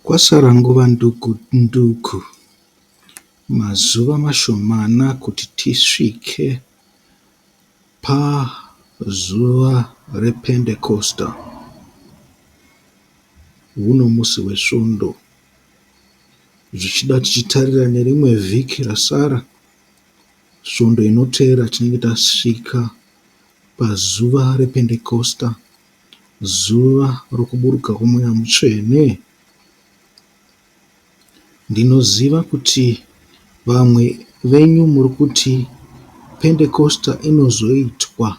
Kwasara nguva nduku, mazuva mashomana kuti tisvike pazuva rePentecosta. Huno musi wesvondo, zvichida tichitarira nerimwe vhiki rasara, svondo inoteera tinenge tasvika pazuva rePentecosta, zuva rokuburuka kwomweya mutsvene. Ndinoziva kuti vamwe venyu muri kuti Pentecosta inozoitwa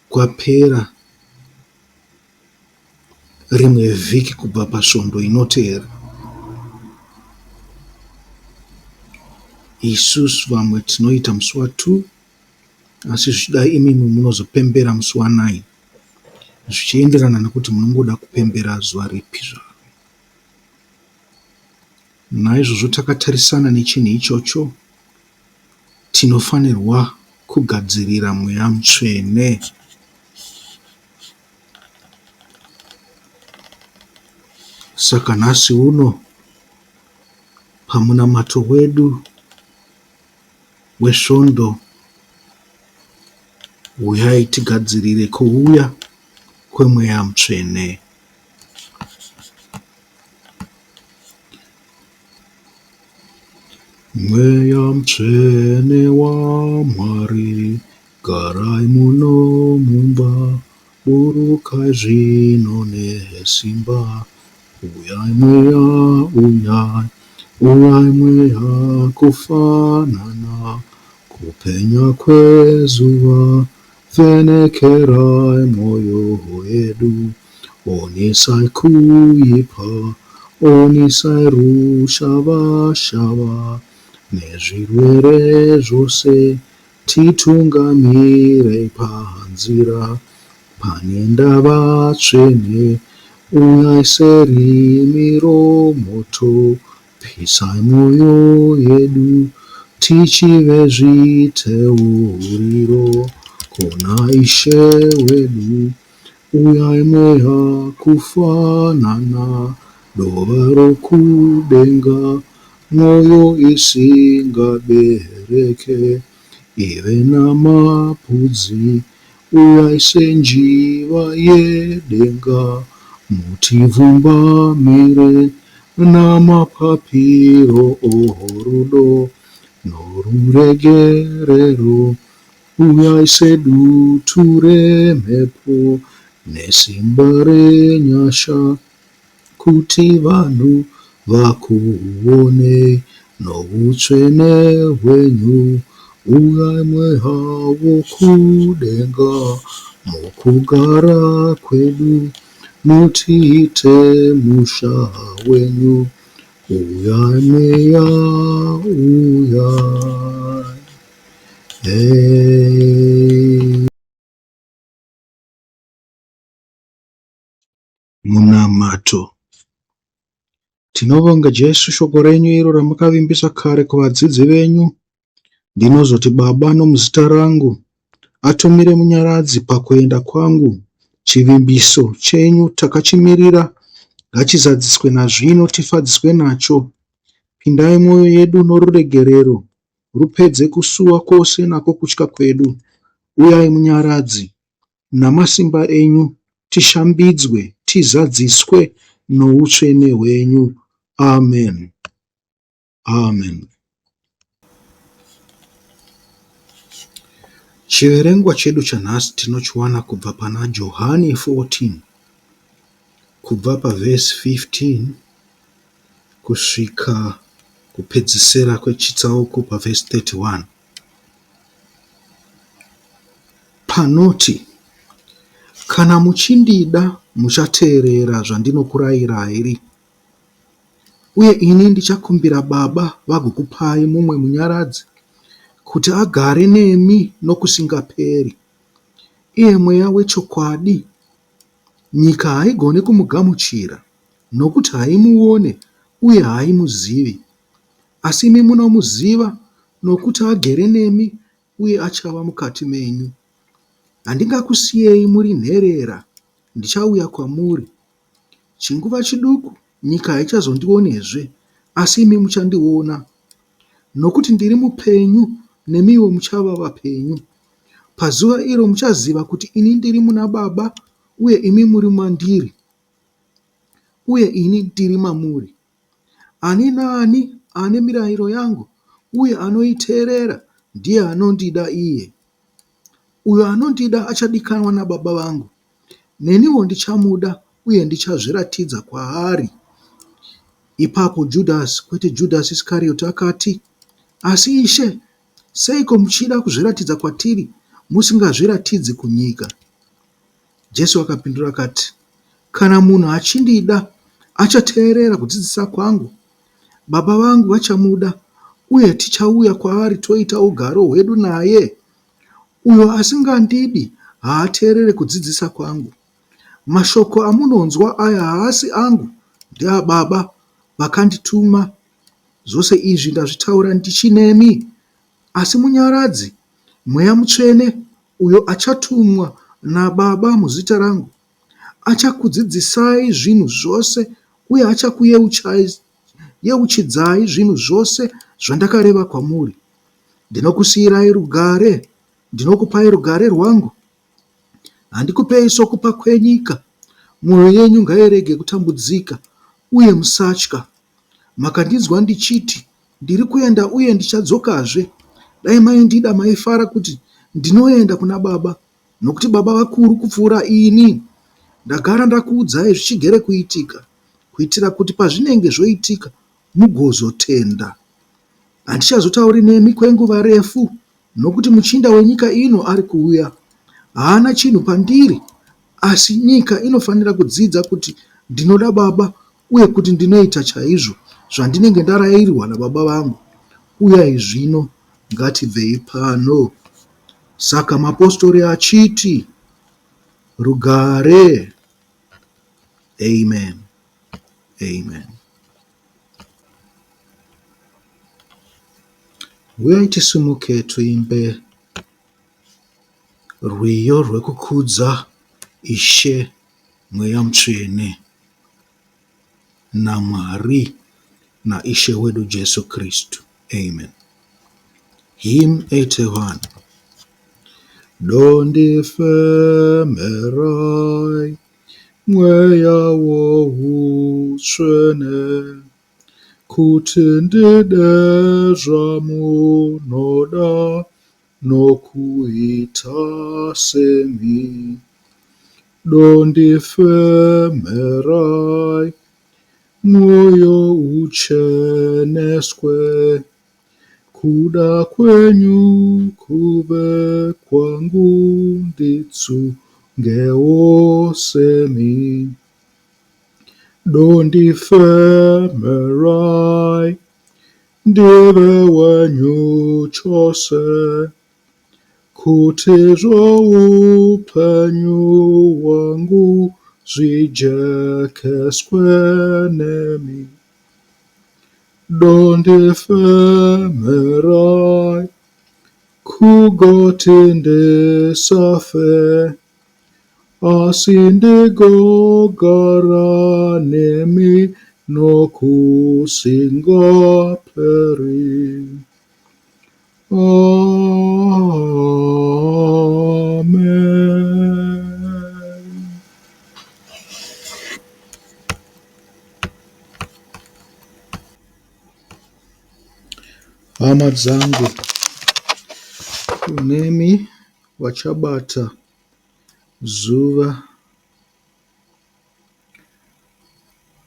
kwapera rimwe vhiki kubva pasvondo inoteera. Isusu vamwe tinoita musi wa2, asi zvichida imimi munozopembera musi wa9, zvichienderana nekuti munongoda kupembera zuva ripi zvaro. Naizvozvo takatarisana nechinhu ichocho, tinofanirwa kugadzirira mweya mutsvene. Saka nhasi uno pamunamato wedu wesvondo, uyai tigadzirire kuuya kwemweya mutsvene. Mweya mutsvene waMwari, garai muno mumba, burukai zvino nesimba. Uyai mweya, uyai, uyai mweya, kufanana kupenya kwezuva. Vhenekerai mwoyo yedu, onesai kuipa, onesai rushava-shava nezvirwere zvose. Titungamirei panzira, panoenda vatsvene. Uyai serimi romoto, pisai mwoyo yedu, tichive zviteuriro kuna Ishe wedu. Uyai mweya, kufanana dova rokudenga, mwoyo isingabereke, ive namapudzi. Uyai senjiva yedenga, mutivumbamire namapapiro orudo noruregerero. Uyai sedutu remhepo nesimba renyasha, kuti vanhu vakuonei noutsvene hwenyu. Uyai mweya wokudenga, mukugara kwedu, mutiite musha wenyu. Uyai mweya, uyai. Munamato. Tinovonga Jesu shoko renyu iro ramakavimbisa kare kuvadzidzi venyu. Ndinozoti Baba, nomuzita rangu atumire munyaradzi pakuenda kwangu. Chivimbiso chenyu takachimirira, ngachizadziswe nazvino, tifadziswe nacho. Pindai mwoyo yedu noruregerero, rupedze kusuwa kwose nako kutya kwedu. Uyai munyaradzi, namasimba enyu tishambidzwe, tizadziswe noutsvene hwenyu. Amen. Amen. Chiverengwa chedu chanhasi tinochiwana kubva pana Johani 14, kubva pavhesi 15 kusvika kupedzisira kwechitsauko pavhesi 31. Panoti, kana muchindida muchateerera zvandinokurayirai, uye ini ndichakumbira Baba vagokupai mumwe munyaradzi, kuti agare nemi nokusingaperi, iye mweya wechokwadi. Nyika haigoni kumugamuchira, nokuti haimuone uye haimuzivi, asi imi munomuziva, nokuti agere nemi uye achava mukati menyu. Handingakusiyei muri nherera, ndichauya kwamuri. Chinguva chiduku nyika haichazondionezve, asi imi muchandiona. Nokuti ndiri mupenyu, nemiwo muchava vapenyu. Pazuva iro muchaziva kuti ini ndiri muna Baba, uye imi muri mandiri, uye ini ndiri mamuri. Ani naani ane mirayiro yangu uye anoiteerera ndiye anondida iye. Uyo anondida achadikanwa naBaba vangu, neniwo ndichamuda uye ndichazviratidza kwaari. Ipapo Judhasi, kwete Judhasi Iskarioti, akati, asi Ishe, seiko muchida kuzviratidza kwatiri musingazviratidzi kunyika? Jesu akapindura akati, kana munhu achindida achateerera kudzidzisa kwangu. Baba vangu vachamuda, uye tichauya kwaari toita ugaro hwedu naye. Uyo asingandidi haateerere kudzidzisa kwangu. Mashoko amunonzwa aya haasi angu, ndeaBaba vakandituma. Zvose izvi ndazvitaura ndichinemi. Asi Munyaradzi, Mweya Mutsvene, uyo achatumwa naBaba muzita rangu, achakudzidzisai zvinhu zvose uye achakuyeuchidzai zvinhu zvose zvandakareva kwamuri. Ndinokusiyirai rugare, ndinokupai rugare rwangu. Handikupei sokupa kwenyika. Mwoyo yenyu ngairege kutambudzika, uye musatya. Makandinzwa ndichiti, ndiri kuenda uye ndichadzokazve. Dai maindida maifara kuti ndinoenda kuna Baba, nokuti Baba vakuru kupfuura ini. Ndagara ndakuudzai zvichigere kuitika, kuitira kuti pazvinenge zvoitika mugozotenda. Handichazotauri nemi kwenguva refu, nokuti muchinda wenyika ino ari kuuya. Haana chinhu pandiri, asi nyika inofanira kudzidza kuti ndinoda Baba, uye kuti ndinoita chaizvo zvandinenge ndarayirwa naBaba vangu. Uyai zvino, ngatibvei pano. Saka mapostori achiti, rugare. Amen. Amen. Uyai tisimuke tuimbe rwiyo rwekukudza Ishe Mweya Mutsvene naMwari naIshe wedu Jesu Kristu. Amen. Hymn 81. Dondifemerai Mweya womutsvene, kuti ndide zvamunoda nokuita semi. Dondifemerai mwoyo ucheneswe, kuda kwenyu kuve kwangu nditsungewo semi. Dondifemerai ndive wenyu chose, kuti zvoupenyu hwangu zvijekeswe nemi. Dondifemerai kugoti ndisafe, asi ndigogara nemi nokusingaperi. Amen. Hama dzangu, kunemi wachabata zuva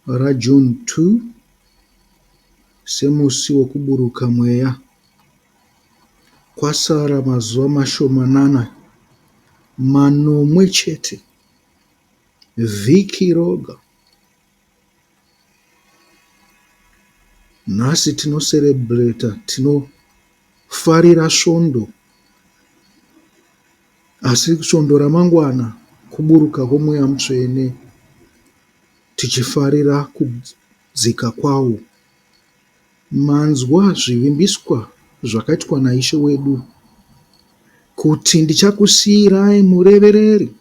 raJune 2 semusi wokuburuka mweya. Kwasara mazuva mashomanana, manomwe chete, vhiki roga. Nhasi tinoserebreta, tinofarira svondo, asi svondo ramangwana kuburuka kwomweya mutsvene, tichifarira kudzika kwawo. Manzwa zvivimbiswa zvakaitwa naIshe wedu, kuti ndichakusiyirai murevereri,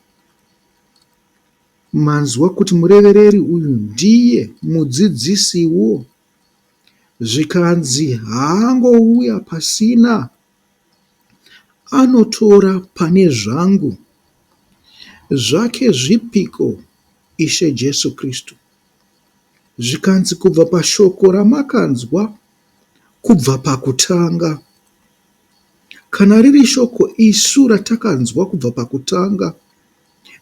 manzwa kuti murevereri uyu ndiye mudzidzisiwo. Zvikanzi haangouya pasina, anotora pane zvangu. Zvake zvipiko, Ishe Jesu Kristu? Zvikanzi kubva pashoko ramakanzwa, kubva pakutanga. Kana riri shoko isu ratakanzwa kubva pakutanga,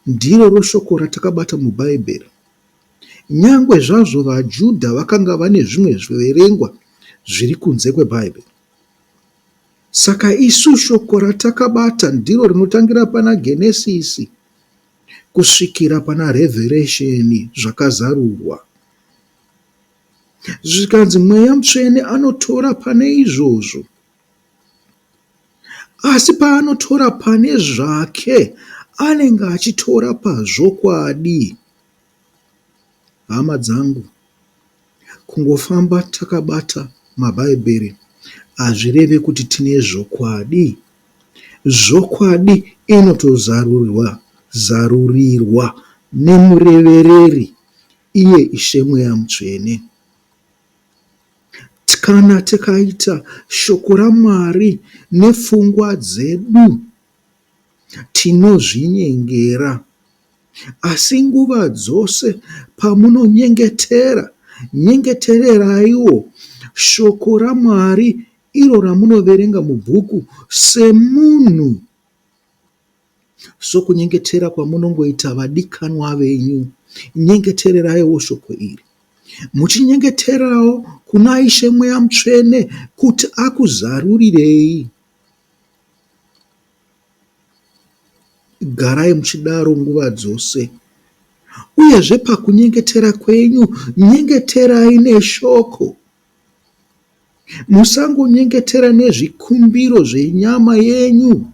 ndiro shoko ratakabata mubhaibheri. Nyangwe zvazvo vaJudha vakanga vane zvimwe zviverengwa zviri kunze kwebhaibheri. Saka isu shoko ratakabata ndiro rinotangira pana Genesisi kusvikira pana Revheresheni zvakazarurwa. Zvikanzi Mweya Mutsvene anotora pane izvozvo, asi paanotora pane zvake anenge achitora pazvokwadi. Hama dzangu, kungofamba takabata mabhaibheri hazvireve kuti tine zvokwadi. Zvokwadi inotozarurirwa nemurevereri, iye Ishe Mweya Mutsvene. Kana tikaita shoko raMwari nepfungwa dzedu, tinozvinyengera. Asi nguva dzose pamunonyengetera, nyengetereraiwo shoko raMwari iro ramunoverenga mubhuku semunhu, sokunyengetera kwamunongoita vadikanwa venyu. Nyengetereraiwo shoko iri, muchinyengeterawo kuna Ishe Mweya Mutsvene kuti akuzarurirei. Garai muchidaro nguva dzose. Uyezve pakunyengetera kwenyu, nyengeterai neshoko. Musangonyengetera nezvikumbiro zvenyama yenyu,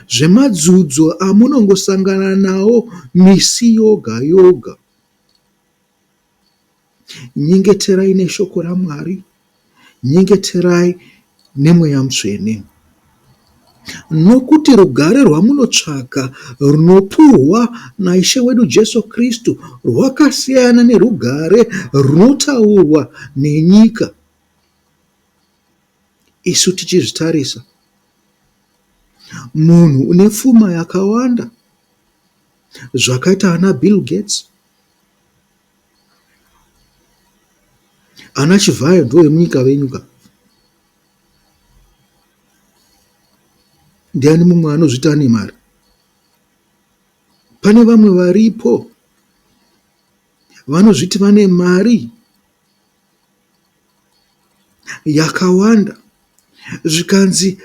zvemadzudzu amunongosangana nawo misi yoga yoga. Nyengeterai neshoko raMwari, nyengeterai neMweya Mutsvene. Nokuti rugare rwamunotsvaka runopuhwa naIshe wedu Jesu Kristu rwakasiyana nerugare runotaurwa nenyika. Isu tichizvitarisa, munhu une pfuma yakawanda zvakaita ana Bill Gates, ana Chivhayo ndovemunyika venyuka. Ndiani mumwe anozviti ane mari? Pane vamwe varipo vanozviti vane mari yakawanda. Zvikanzi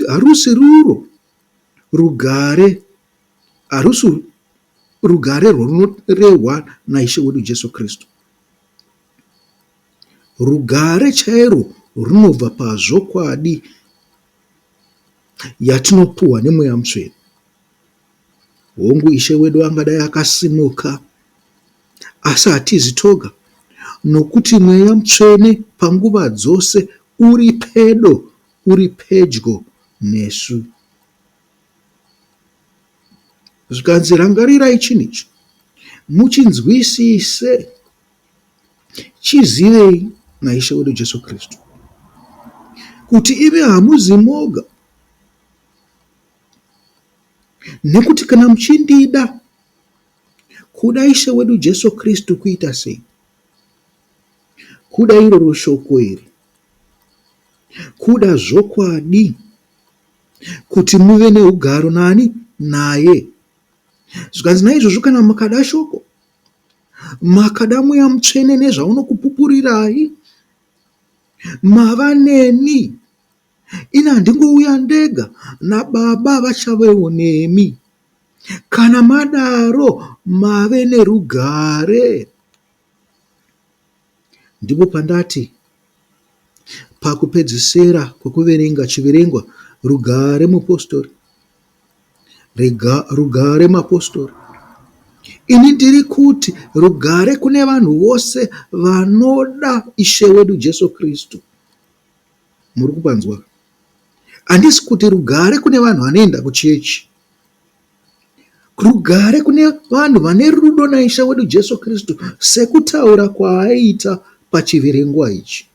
harusi ruro rugare, harusi rugare rwunorehwa naIshe wedu Jesu Kristu. Rugare chairwo runobva pazvokwadi yatinopuhwa neMweya Mutsvene. Hongu, Ishe wedu angadai akasimuka, asi hatizi toga, nokuti Mweya Mutsvene panguva dzose uri pedo, uri pedyo nesu. Zvikanzi rangarirai chinhu ichi, muchinzwisise, chizivei naIshe wedu Jesu Kristu, kuti ive hamuzi moga. Nekuti kana muchindida, kuda Ishe wedu Jesu Kristu kuita sei? Kuda iroro shoko iri, kuda zvokwadi, kuti muve neugaro nani? Naye. Zvikanzi naizvozvo kana mukada shoko, makada Mweya Mutsvene nezvaunokupupurirai, mava neni. Ina handingouya ndega, naBaba vachavewo nemi. Kana madaro, mave nerugare. Ndipo pandati pakupedzisira kwekuverenga chiverengwa, rugare mupostori, rugare mapostori. Ini ndiri kuti rugare kune vanhu vose vanoda Ishe wedu Jesu Kristu. Muri kupanzwa? Handisi kuti rugare kune vanhu vanoenda kuchechi. rugare kune vanhu vane rudo naishe wedu Jesu Kristu, sekutaura kwaaita pachiverengwa ichi.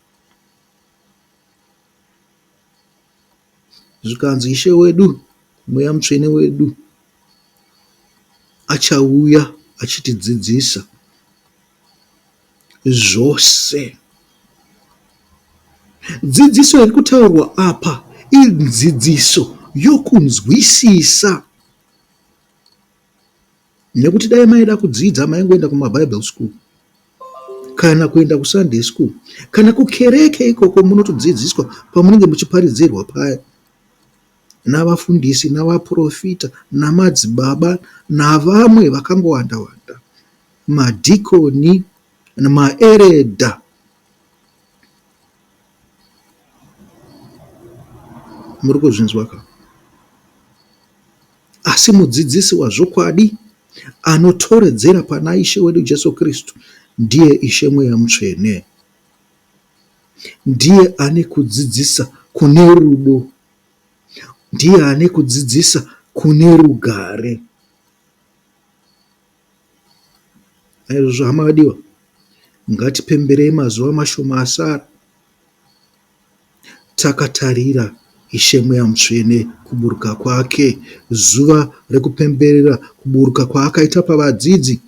Zvikanzi Ishe wedu, Mweya Mutsvene wedu achauya achitidzidzisa zvose. Dzidziso iri kutaurwa apa idzidziso yokunzwisisa, nekuti dai maida kudzidza maingoenda kumaBible school kana kuenda kuSunday school kana kukereke. Ikoko munotodzidziswa pamunenge muchiparidzirwa paya navafundisi navaprofita namadzibaba navamwe vakangowanda wanda, madhikoni namaeredha. Muri kuzvinzwa ka? Asi mudzidzisi wazvokwadi anotoredzera pana Ishe wedu Jesu Kristu ndiye Ishe Mweya Mutsvene. Ndiye ane kudzidzisa kune rudo, ndiye ane kudzidzisa kune rugare. Naizvozvo hama vadiwa, ngatipemberei mazuva mashoma asara takatarira Ishe Mweya Mutsvene kuburuka kwake, zuva rekupemberera kuburuka kwaakaita pavadzidzi.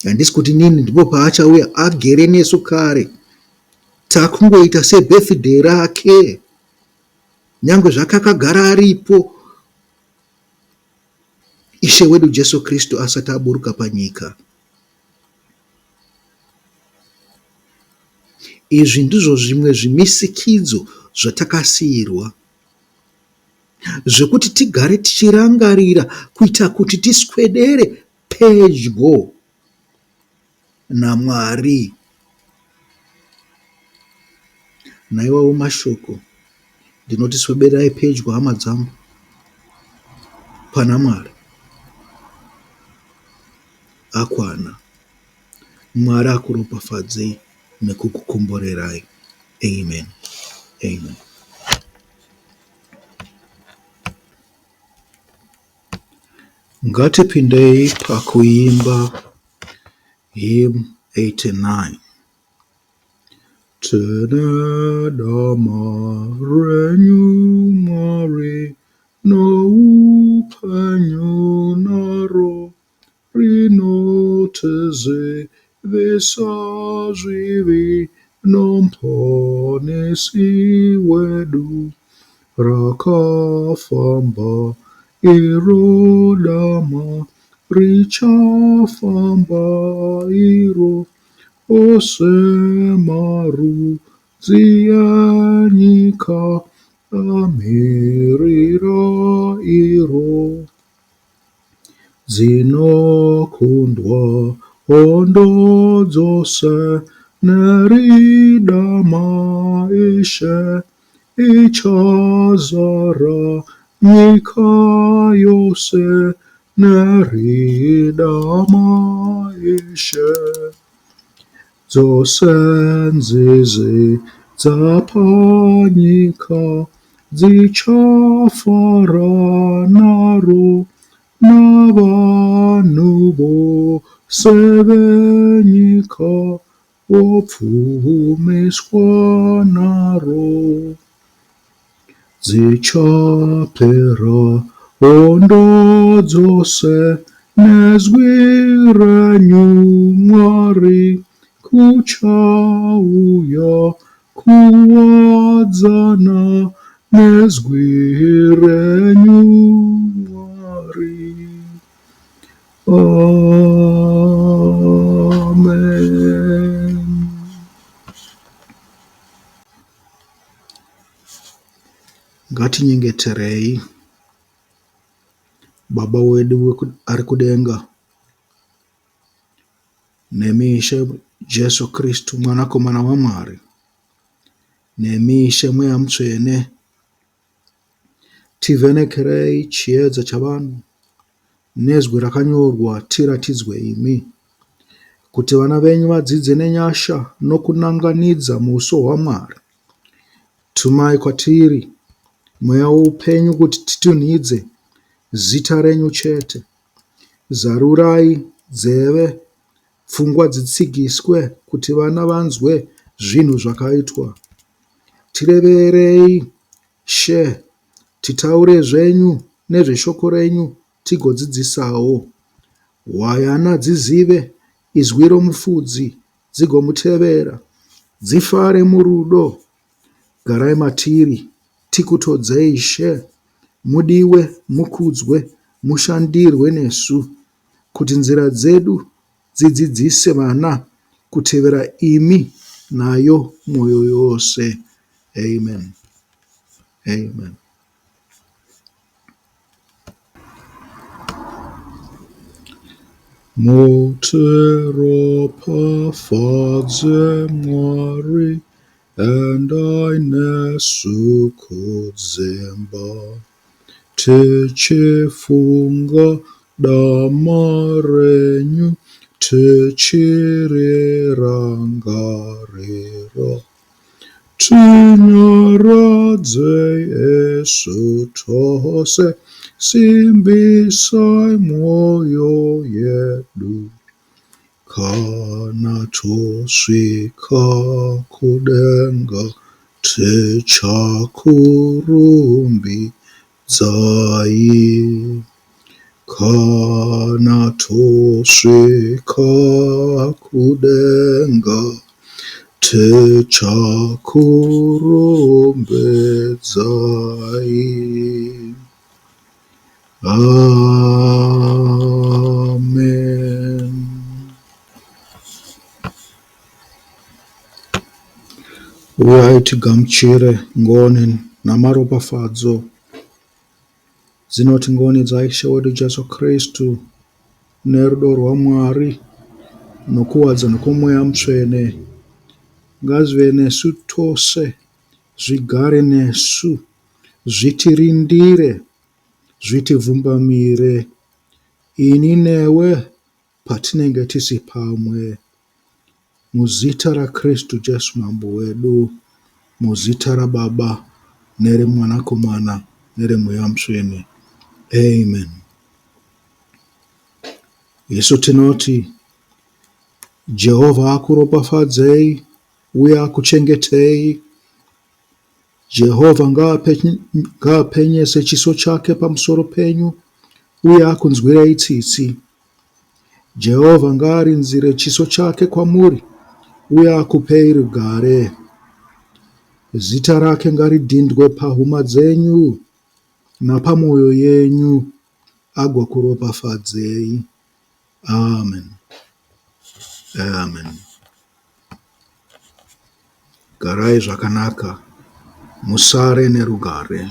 Handisi kuti nini ndipo paachauya agere nesu kare, takungoita sebirthday rake, nyange zvakakagara aripo Ishe wedu Jesu Kristu asati aburuka panyika. Izvi ndizvo zvimwe zvimisikidzo zvatakasiyirwa, zvekuti tigare tichirangarira kuita kuti tiswedere pedyo naMwari. Naiwawo mashoko, ndinoti swederai pedyo, hama dzangu, pana Mwari. Akwana. Mwari akuropafadzei nekukukomborerai. Amen. Amen. Ngatipindei pakuimba hymn 89. Tene dama renyu Mwari noupenyu naro rinoteze vesa zvivi nomponesi wedu rakafamba iro dama richafamba iro ose marudzi enyika amirira iro. Dzinokundwa hondo dzose neridama Ishe, ichazara nyika yose neridama Ishe. Dzose nzizi dzapanyika dzichafara naro, navanhu vose venyika vopfumiswa naro. Dzichapera hondo dzose nezwi renyu Mwari, kuchauya kuwadzana nezwi renyu Mwari. Amen. Ngatinyengeterei. Baba wedu ari kudenga, nemi Ishe Jesu Kristu mwanakomana wa Mwari, nemi Ishe Mweya Mutsvene, tivhenekerei chiedza chavanhu nezwi rakanyorwa tiratidzwe imi, kuti vana venyu vadzidze nenyasha nokunanganidza muuso hwaMwari. Tumai kwatiri mweya woupenyu kuti titunhidze zita renyu chete. Zarurai nzeve, pfungwa dzitsigiswe, kuti vana vanzwe zvinhu zvakaitwa. Tireverei, She, titaure zvenyu nezveshoko renyu tigodzidzisawo. Hwayana dzizive izwi romufudzi dzigomutevera. Dzifare murudo, garai matiri, tikutodzei She. Mudiwe, mukudzwe, mushandirwe nesu, kuti nzira dzedu dzidzidzise vana kutevera imi nayo mwoyo yose. Amen. Amen. Muteropafadze Mwari, endaine kudzimba, tichifunga dama renyu, tichirirangarira. Tinyaradze Yesu tose, simbisai mwoyo yedu, kana tosvika kudenga, tichakurumbidzai. Kana tosvika kudenga, tichakurumbidzai. Amen. Uyai tigamuchire ngoni namaropafadzo dzinoti ngoni dzaIshe wedu Jesu Kristu, nerudo rwaMwari, nokuwadzana kwomweya mutsvene, ngazvive nesu tose, zvigare nesu, zvitirindire, zvitivhumbamire, ini newe patinenge tisi pamwe, muzita raKristu Jesu mambo wedu, muzita raBaba neremwanakomana neremweya mutsvene. Amen. Isu tinoti Jehovha akuropafadzei uye akuchengetei. Jehovha ngaapenyese chiso chake pamusoro penyu uye akunzwirei tsitsi. Jehovha ngaarinzire chiso chake kwamuri uye akupei rugare. Zita rake ngaridhindwe pahuma dzenyu napamwoyo yenyu, agokuropafadzei. Amen. Amen. Garai zvakanaka, musare nerugare.